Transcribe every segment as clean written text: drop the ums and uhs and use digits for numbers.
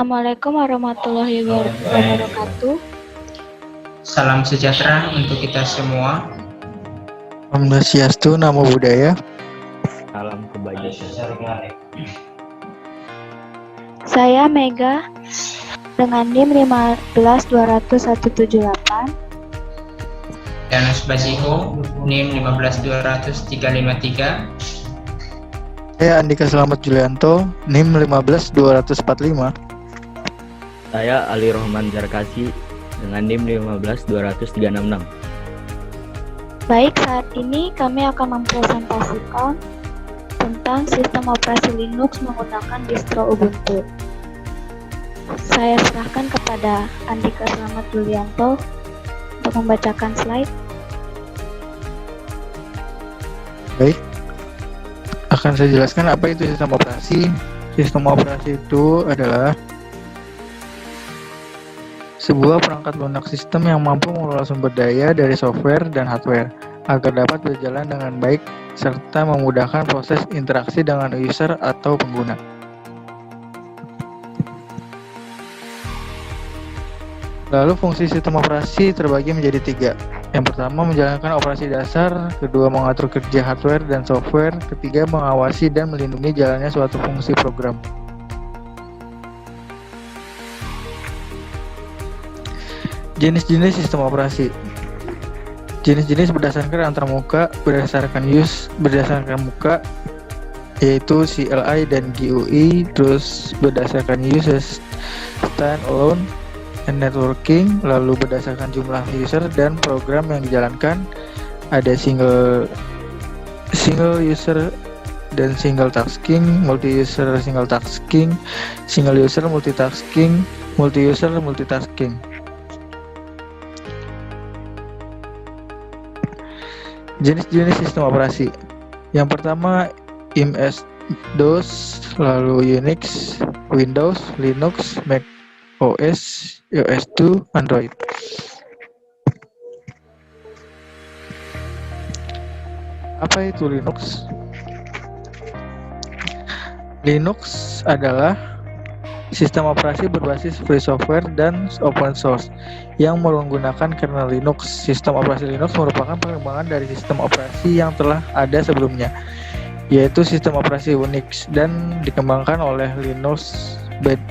Assalamualaikum warahmatullahi wabarakatuh. Salam sejahtera untuk kita semua. Om Swastiastu, Namo Buddhaya. Salam kebajikan. Saya Mega dengan NIM 1520178. Danus Basiho, NIM 1520353. Saya Andika Selamat Julianto, NIM 15245. Saya Ali Rohman Zarkasi dengan NIM 15236. Baik, saat ini kami akan mempresentasikan tentang sistem operasi Linux menggunakan distro Ubuntu. Saya serahkan kepada Andika Selamat Julianto untuk membacakan slide. Baik, akan saya jelaskan apa itu sistem operasi. Sistem operasi itu adalah sebuah perangkat lunak sistem yang mampu mengelola sumber daya dari software dan hardware agar dapat berjalan dengan baik serta memudahkan proses interaksi dengan user atau pengguna. Lalu fungsi sistem operasi terbagi menjadi 3. Yang pertama menjalankan operasi dasar, kedua mengatur kerja hardware dan software, ketiga mengawasi dan melindungi jalannya suatu fungsi program. Jenis-jenis sistem operasi. Jenis-jenis berdasarkan antarmuka, berdasarkan muka, yaitu CLI dan GUI, terus berdasarkan users standalone and networking, lalu berdasarkan jumlah user dan program yang dijalankan, ada single user dan single tasking, multi user single tasking, single user multitasking, multi user multitasking. Jenis-jenis sistem operasi. Yang pertama MS-DOS, lalu Unix, Windows, Linux, Mac OS, iOS 2, Android. Apa itu Linux? Linux adalah sistem operasi berbasis free software dan open source yang menggunakan kernel Linux. Sistem operasi Linux merupakan pengembangan dari sistem operasi yang telah ada sebelumnya, yaitu sistem operasi Unix, dan dikembangkan oleh Linus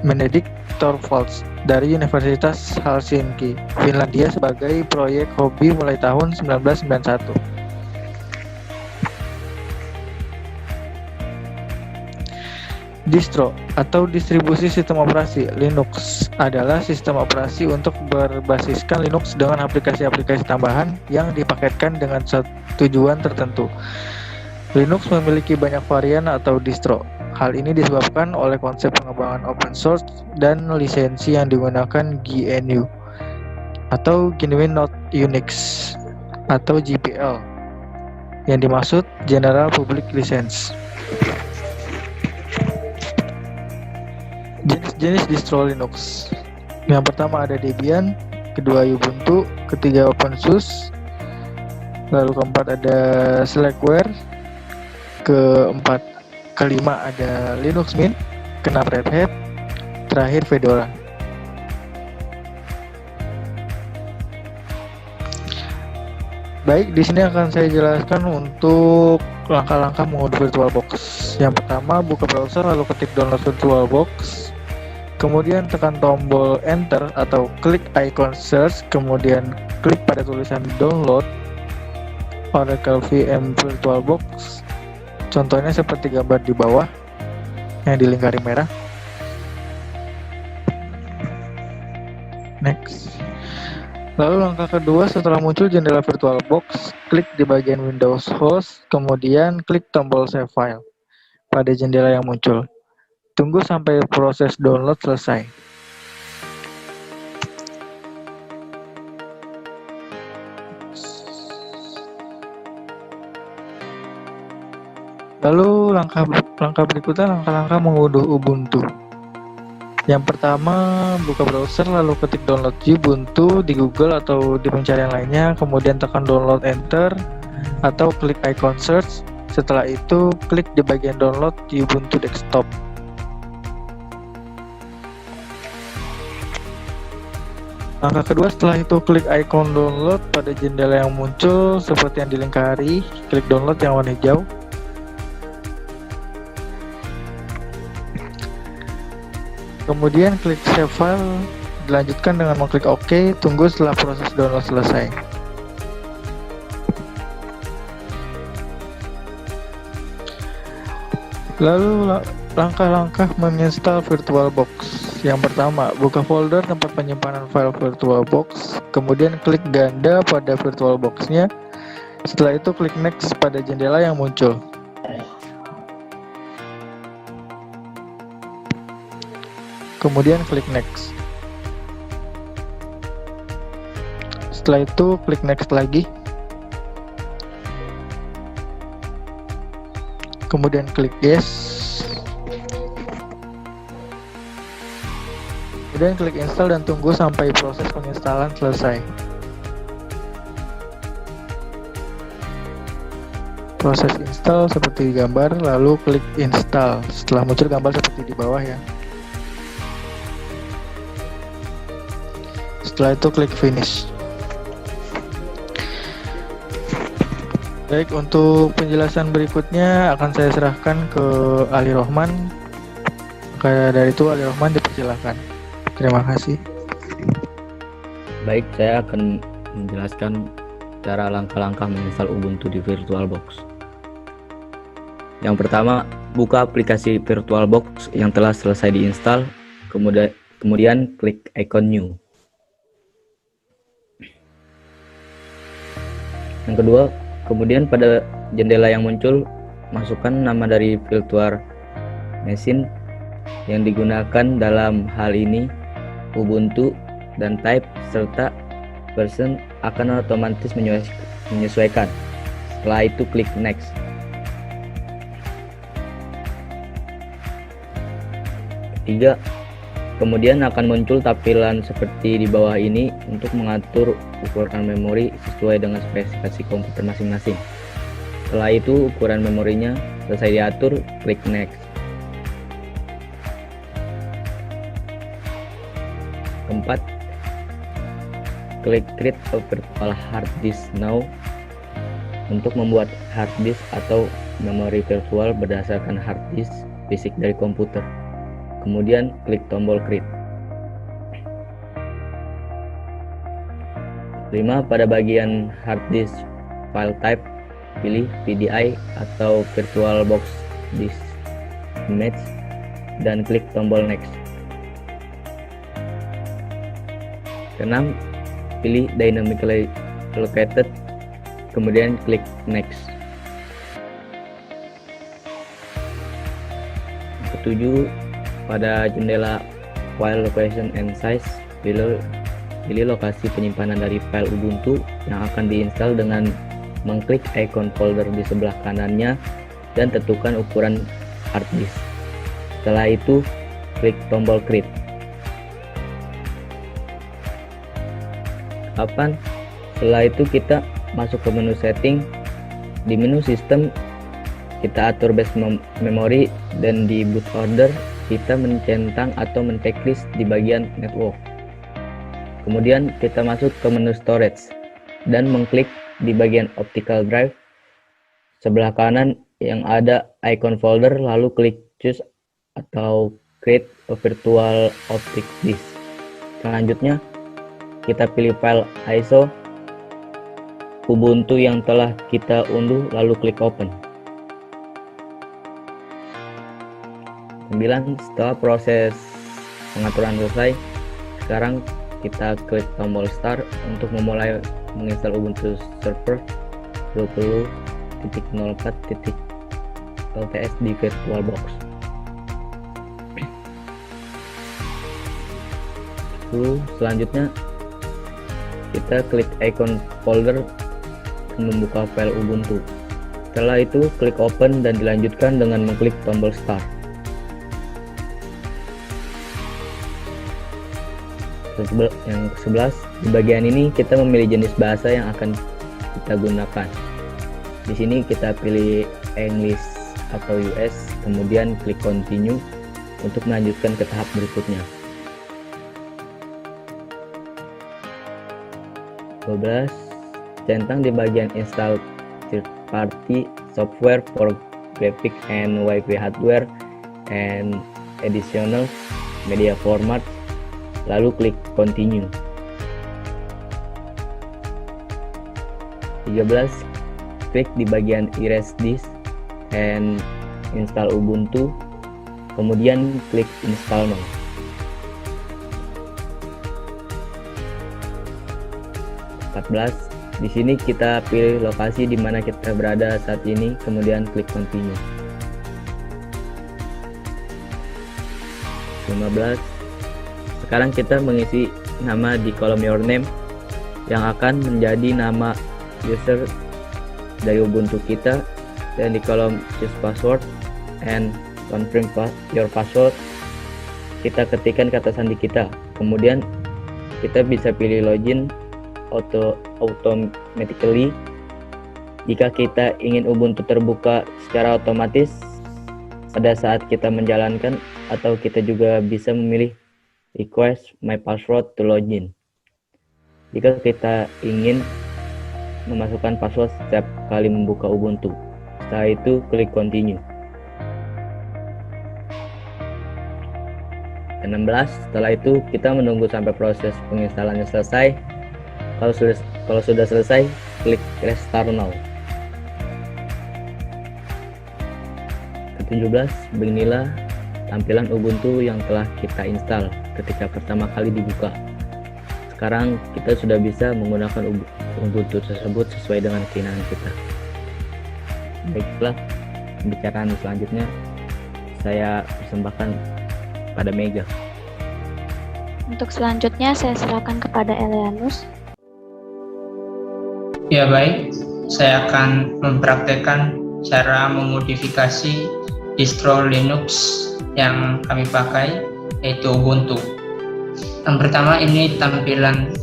Benedict Torvalds dari Universitas Helsinki, Finlandia sebagai proyek hobi mulai tahun 1991. Distro atau distribusi sistem operasi. Linux adalah sistem operasi untuk berbasiskan Linux dengan aplikasi-aplikasi tambahan yang dipaketkan dengan tujuan tertentu. Linux memiliki banyak varian atau distro. Hal ini disebabkan oleh konsep pengembangan open source dan lisensi yang digunakan GNU atau Genuine Not Unix atau GPL, yang dimaksud General Public License. Jenis-jenis distro Linux. Yang pertama ada Debian, kedua Ubuntu, ketiga OpenSUSE, lalu keempat ada Slackware, kelima ada Linux Mint, keenam Red Hat, terakhir Fedora. Baik, di sini akan saya jelaskan untuk langkah-langkah mengunduh VirtualBox. Yang pertama, buka browser lalu ketik download VirtualBox. Kemudian tekan tombol enter atau klik icon search, kemudian klik pada tulisan download Oracle VM VirtualBox. Contohnya seperti gambar di bawah yang dilingkari merah. Next. Lalu langkah kedua, setelah muncul jendela VirtualBox, klik di bagian Windows Host, kemudian klik tombol Save File pada jendela yang muncul. Tunggu sampai proses download selesai. Lalu langkah berikutnya, langkah mengunduh Ubuntu. Yang pertama, buka browser lalu ketik download Ubuntu di Google atau di pencarian lainnya, kemudian tekan download enter atau klik icon search. Setelah itu, klik di bagian download Ubuntu desktop. Langkah kedua, setelah itu klik icon download pada jendela yang muncul seperti yang dilingkari, klik download yang warna hijau. Kemudian klik save file, dilanjutkan dengan mengklik OK, tunggu setelah proses download selesai. Lalu langkah-langkah menginstal VirtualBox. Yang pertama, buka folder tempat penyimpanan file VirtualBox, kemudian klik ganda pada VirtualBox-nya. Setelah itu klik next pada jendela yang muncul. Kemudian klik next. Setelah itu klik next lagi. Kemudian klik yes. Kemudian klik install dan tunggu sampai proses penginstalan selesai. Proses install seperti di gambar, lalu klik install. Setelah muncul gambar seperti di bawah ya. Setelah itu klik finish. Baik, untuk penjelasan berikutnya akan saya serahkan ke Ali Rohman. Maka dari itu Ali Rohman dipersilakan. Terima kasih. Baik, saya akan menjelaskan cara langkah-langkah menginstal Ubuntu di VirtualBox. Yang pertama, buka aplikasi VirtualBox yang telah selesai diinstal, kemudian klik icon new. Yang kedua, kemudian pada jendela yang muncul, masukkan nama dari virtual machine yang digunakan dalam hal ini Ubuntu dan type serta version akan otomatis menyesuaikan. Setelah itu klik next. Ketiga, kemudian akan muncul tampilan seperti di bawah ini untuk mengatur ukuran memori sesuai dengan spesifikasi komputer masing-masing. Setelah itu ukuran memorinya selesai diatur, klik next. Keempat, klik create a virtual hard disk now untuk membuat hard disk atau memori virtual berdasarkan hard disk fisik dari komputer. Kemudian klik tombol create. 5. Pada bagian hard disk file type, pilih VDI atau VirtualBox Disk Image dan klik tombol next. 6. Pilih dynamically allocated, kemudian klik next. 7. Pada jendela file location and size, pilih lokasi penyimpanan dari file Ubuntu yang akan diinstal dengan mengklik icon folder di sebelah kanannya dan tentukan ukuran hard disk. Setelah itu, klik tombol create. 8. Setelah itu kita masuk ke menu setting. Di menu sistem kita atur base memory dan di boot order kita mencentang atau men-checklist di bagian network. Kemudian kita masuk ke menu storage dan mengklik di bagian optical drive sebelah kanan yang ada icon folder, lalu klik choose atau create a virtual optic disk. Selanjutnya kita pilih file ISO Ubuntu yang telah kita unduh, lalu klik open. 9. Setelah proses pengaturan selesai, sekarang kita klik tombol start untuk memulai menginstal Ubuntu Server 20.04.LTS di VirtualBox. Selanjutnya kita klik icon folder dan membuka file Ubuntu. Setelah itu klik open dan dilanjutkan dengan mengklik tombol start. Yang ke-11, di bagian ini kita memilih jenis bahasa yang akan kita gunakan. Di sini kita pilih English atau US, kemudian klik continue untuk melanjutkan ke tahap berikutnya. 12. Centang di bagian install third party software for graphic and Wi-Fi hardware and additional media format, lalu klik continue. 13. Klik di bagian erase disk and install Ubuntu, kemudian klik install now. 14. Di sini kita pilih lokasi di mana kita berada saat ini, kemudian klik continue. 15. Sekarang kita mengisi nama di kolom your name yang akan menjadi nama user dari Ubuntu kita, dan di kolom choose password and confirm your password kita ketikkan kata sandi kita. Kemudian kita bisa pilih login automatically jika kita ingin Ubuntu terbuka secara otomatis pada saat kita menjalankan, atau kita juga bisa memilih request my password to login jika kita ingin memasukkan password setiap kali membuka Ubuntu. Setelah itu klik continue. 16. Setelah itu kita menunggu sampai proses penginstalannya selesai. Kalau sudah selesai, klik restart now. 17. Beginilah tampilan Ubuntu yang telah kita install ketika pertama kali dibuka. Sekarang kita sudah bisa menggunakan Ubuntu tersebut sesuai dengan keinginan kita. Baiklah, pembicaraan selanjutnya saya persembahkan pada Mega. Untuk selanjutnya saya serahkan kepada Eleanus. Ya baik, saya akan mempraktekkan cara memodifikasi distro Linux yang kami pakai, yaitu Ubuntu. Yang pertama, ini tampilan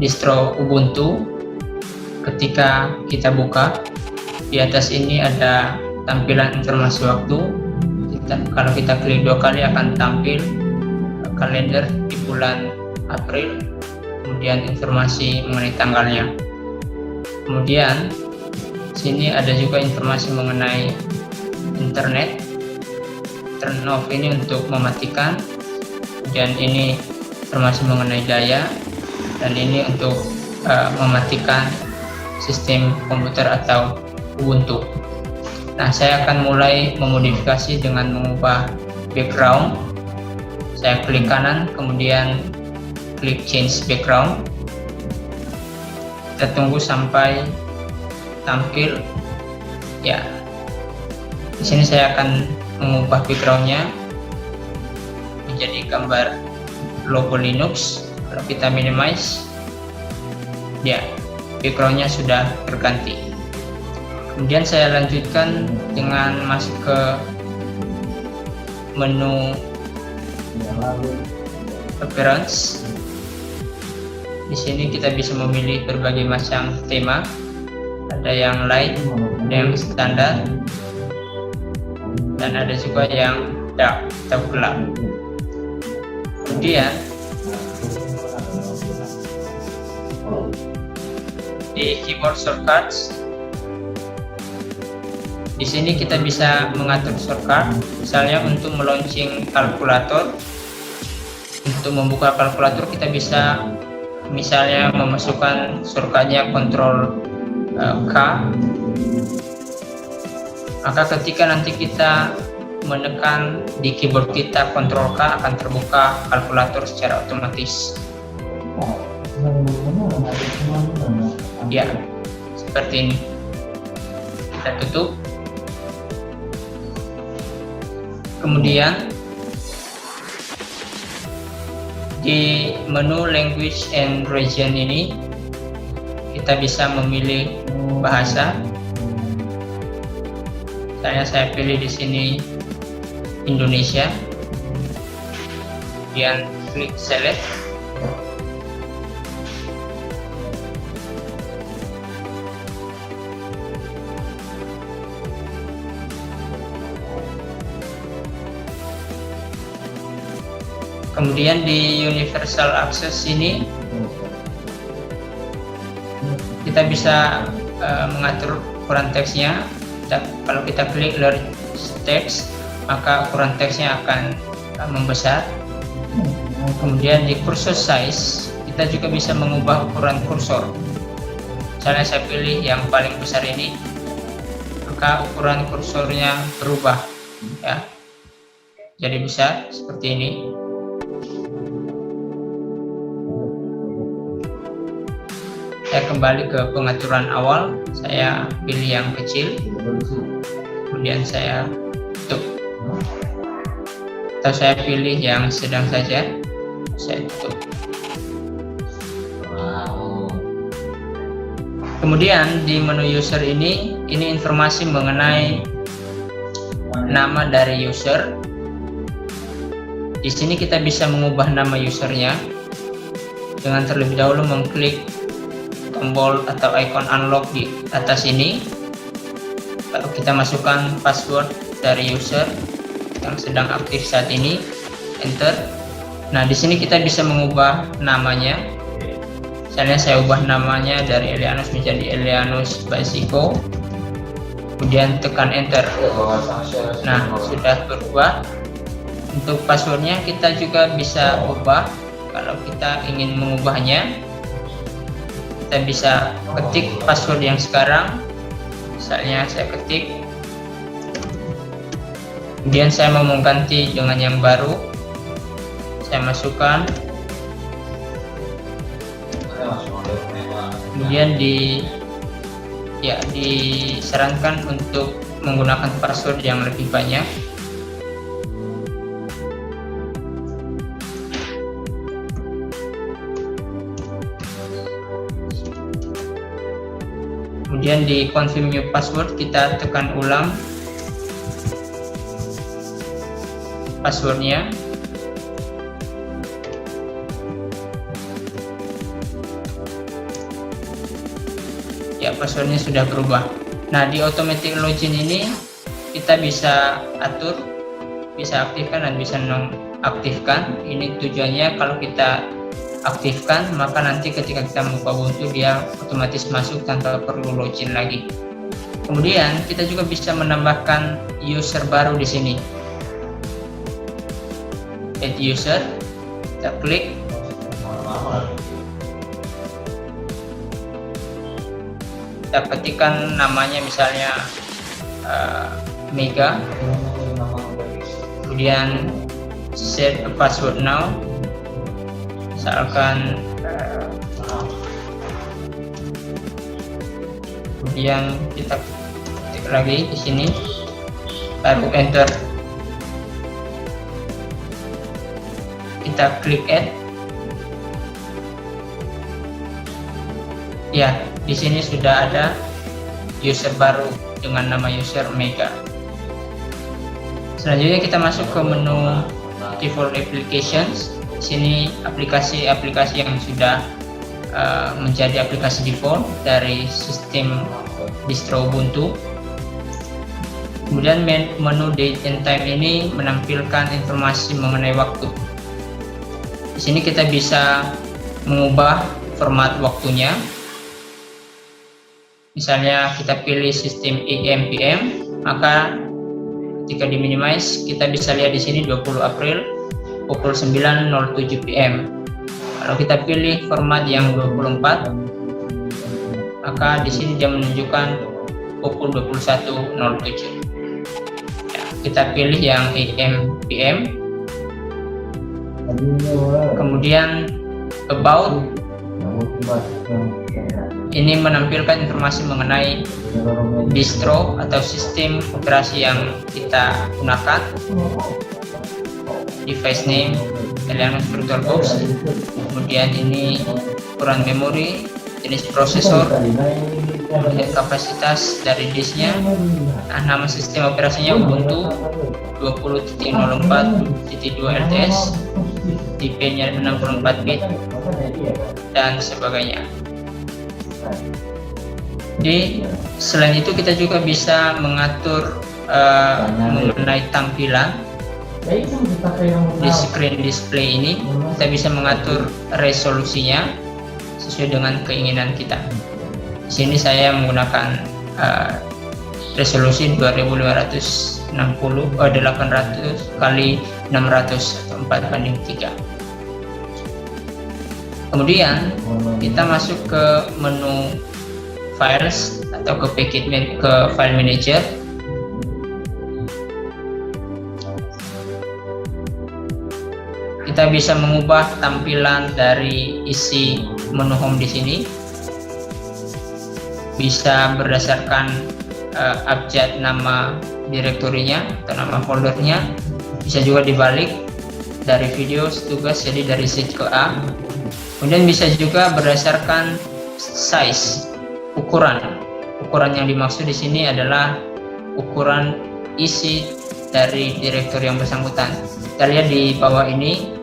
distro Ubuntu. Ketika kita buka, di atas ini ada tampilan informasi waktu. Kalau kita klik 2 kali akan tampil kalender di bulan April, kemudian informasi mengenai tanggalnya. Kemudian sini ada juga informasi mengenai internet. Turn off ini untuk mematikan, dan ini informasi mengenai daya, dan ini untuk mematikan sistem komputer atau Ubuntu. Nah, saya akan mulai memodifikasi dengan mengubah background. Saya klik kanan, kemudian klik change background. Kita tunggu sampai tampil. Ya, di sini saya akan mengubah backgroundnya menjadi gambar logo Linux. Kalau kita minimize, ya, backgroundnya sudah terganti. Kemudian saya lanjutkan dengan masuk ke menu appearance. Di sini kita bisa memilih berbagai macam tema. Ada yang light, ada yang standar, dan ada juga yang dark atau gelap. Kemudian di keyboard shortcuts, di sini kita bisa mengatur shortcut. Misalnya untuk melaunching kalkulator, untuk membuka kalkulator kita bisa misalnya memasukkan shortcutnya Ctrl K. Maka ketika nanti kita menekan di keyboard kita Ctrl K, akan terbuka kalkulator secara otomatis. Ya, seperti ini. Kita tutup. Kemudian di menu language and region ini kita bisa memilih bahasa. Saya pilih di sini Indonesia. Kemudian klik select. Kemudian di universal access ini kita bisa mengatur ukuran teksnya. Kalau kita klik large text, maka ukuran teksnya akan membesar. Kemudian di cursor size, kita juga bisa mengubah ukuran kursor. Misalnya saya pilih yang paling besar ini, maka ukuran kursornya berubah, ya, jadi besar seperti ini. Saya kembali ke pengaturan awal, saya pilih yang kecil, kemudian saya tutup, atau saya pilih yang sedang saja, saya tutup. Kemudian di menu user ini informasi mengenai nama dari user. Di sini kita bisa mengubah nama usernya dengan terlebih dahulu mengklik tombol atau icon unlock di atas ini. Lalu kita masukkan password dari user yang sedang aktif saat ini, enter. Nah, di sini kita bisa mengubah namanya. Misalnya saya ubah namanya dari Elianus menjadi Elianus Basiko, kemudian tekan enter. Nah, sudah berubah. Untuk passwordnya kita juga bisa ubah. Kalau kita ingin mengubahnya, kita bisa ketik password yang sekarang. Misalnya saya ketik, kemudian saya mau mengganti dengan yang baru, saya masukkan, kemudian disarankan untuk menggunakan password yang lebih banyak. Kemudian di confirm new password kita tekan ulang passwordnya. Ya, passwordnya sudah berubah. Nah, di automatic login ini kita bisa atur, bisa aktifkan dan bisa nonaktifkan. Ini tujuannya kalau kita aktifkan, maka nanti ketika kita membuka Ubuntu dia otomatis masuk tanpa perlu login lagi. Kemudian kita juga bisa menambahkan user baru di sini. Add user, kita klik. Kita ketikkan namanya misalnya Mega. Kemudian set a password now. Misalkan kemudian kita ketik lagi di sini, baru enter. Kita klik add. Ya, di sini sudah ada user baru dengan nama user Mega. Selanjutnya kita masuk ke menu default applications. Di sini aplikasi-aplikasi yang sudah menjadi aplikasi default dari sistem distro Ubuntu. Kemudian menu date and time ini menampilkan informasi mengenai waktu. Di sini kita bisa mengubah format waktunya. Misalnya kita pilih sistem AM PM, maka ketika di minimize kita bisa lihat di sini 20 April pukul 9.07 PM. Kalau kita pilih format yang 24, maka di sini dia menunjukkan pukul 21.07. Ya, kita pilih yang AM PM. Kemudian about, ini menampilkan informasi mengenai distro atau sistem operasi yang kita gunakan. Device name Elianus VirtualBox, kemudian ini ukuran memori, jenis prosesor, kemudian kapasitas dari disknya, nama sistem operasinya Ubuntu 20.04.2 LTS, tipe-nya 64 bit, dan sebagainya. Selain itu kita juga bisa mengatur mengenai tampilan. Di screen display ini kita bisa mengatur resolusinya sesuai dengan keinginan kita. Di sini saya menggunakan resolusi 2560 800 kali 600 atau 4:3. Kemudian kita masuk ke menu files atau ke file manager. Kita bisa mengubah tampilan dari isi menu home di sini. Bisa berdasarkan abjad nama direktorinya atau nama foldernya. Bisa juga dibalik dari video tugas, jadi dari sheet ke A. Kemudian bisa juga berdasarkan size, ukuran yang dimaksud di sini adalah ukuran isi dari direktori yang bersangkutan. Kita lihat di bawah ini,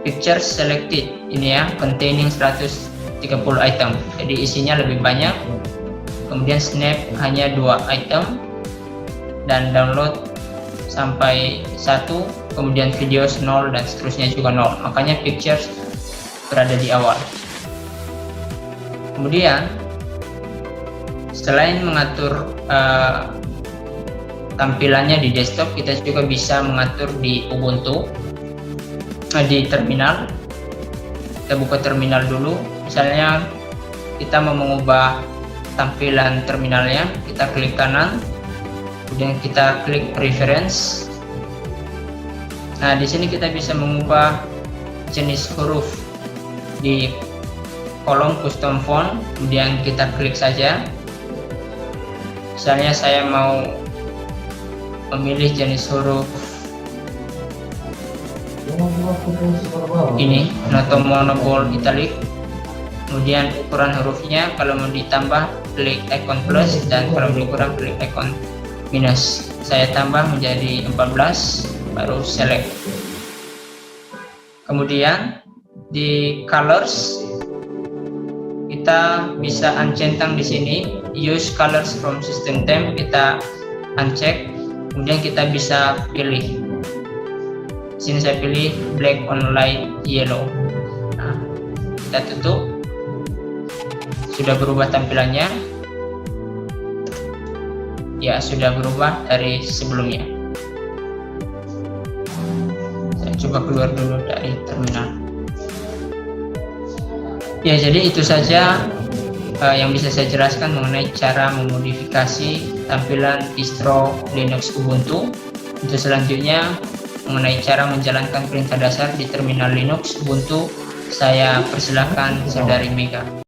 picture selected ini ya, containing 130 item, jadi isinya lebih banyak. Kemudian snap hanya 2 item, dan download sampai 1, kemudian videos 0, dan seterusnya juga 0. Makanya pictures berada di awal. Kemudian selain mengatur tampilannya di desktop, kita juga bisa mengatur di Ubuntu, di terminal. Kita buka terminal dulu. Misalnya kita mau mengubah tampilan terminalnya, kita klik kanan, kemudian kita klik preference. Nah, di sini kita bisa mengubah jenis huruf di kolom custom font, kemudian kita klik saja. Misalnya saya mau memilih jenis huruf ini, noto mono bold italic. Kemudian ukuran hurufnya, kalau mau ditambah klik icon plus, dan kalau mau dikurang klik icon minus. Saya tambah menjadi 14, baru select. Kemudian di colors kita bisa uncentang di sini, use colors from system theme, kita uncheck. Kemudian kita bisa pilih. Di sini saya pilih black on light yellow. Nah, kita tutup. Sudah berubah tampilannya. Ya, sudah berubah dari sebelumnya. Saya coba keluar dulu dari terminal. Ya, jadi itu saja yang bisa saya jelaskan mengenai cara memodifikasi tampilan distro Linux Ubuntu. Untuk selanjutnya mengenai cara menjalankan perintah dasar di terminal Linux Ubuntu, saya persilakan saudari Mega.